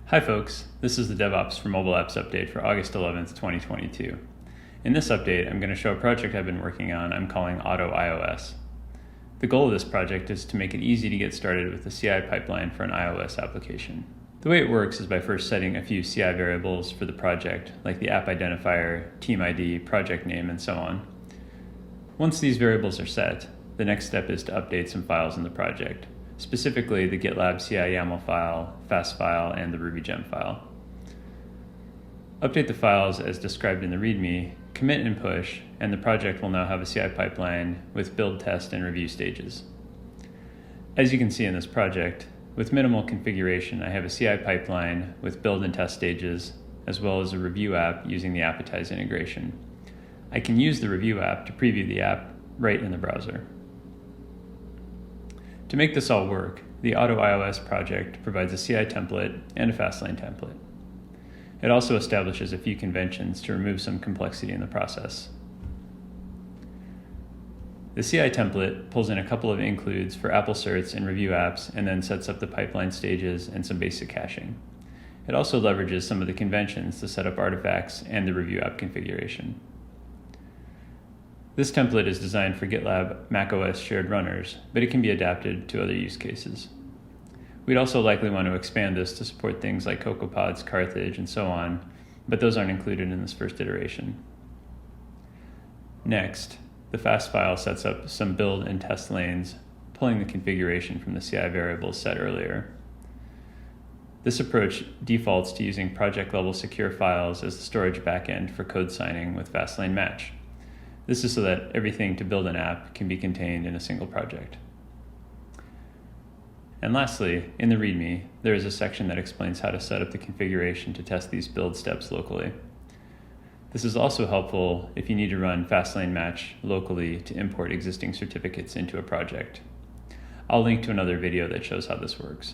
Hi folks, this is the DevOps for Mobile Apps update for August 11th, 2022. In this update, I'm going to show a project I've been working on I'm calling Auto iOS. The goal of this project is to make it easy to get started with the CI pipeline for an iOS application. The way it works is by first setting a few CI variables for the project, like the app identifier, team ID, project name, and so on. Once these variables are set, the next step is to update some files in the project, specifically the GitLab CI YAML file, fast file, and the RubyGem file. Update the files as described in the README, commit and push, and the project will now have a CI pipeline with build, test, and review stages. As you can see in this project, with minimal configuration, I have a CI pipeline with build and test stages, as well as a review app using the Appetize integration. I can use the review app to preview the app right in the browser. To make this all work, the Auto iOS project provides a CI template and a Fastlane template. It also establishes a few conventions to remove some complexity in the process. The CI template pulls in a couple of includes for Apple certs and review apps and then sets up the pipeline stages and some basic caching. It also leverages some of the conventions to set up artifacts and the review app configuration. This template is designed for GitLab macOS shared runners, but it can be adapted to other use cases. We'd also likely want to expand this to support things like CocoaPods, Carthage, and so on, but those aren't included in this first iteration. Next, the fast file sets up some build and test lanes, pulling the configuration from the CI variables set earlier. This approach defaults to using project-level secure files as the storage backend for code signing with Fastlane Match. This is so that everything to build an app can be contained in a single project. And lastly, in the README, there is a section that explains how to set up the configuration to test these build steps locally. This is also helpful if you need to run Fastlane Match locally to import existing certificates into a project. I'll link to another video that shows how this works.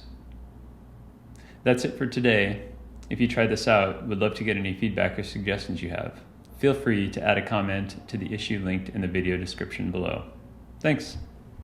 That's it for today. If you tried this out, would love to get any feedback or suggestions you have. Feel free to add a comment to the issue linked in the video description below. Thanks.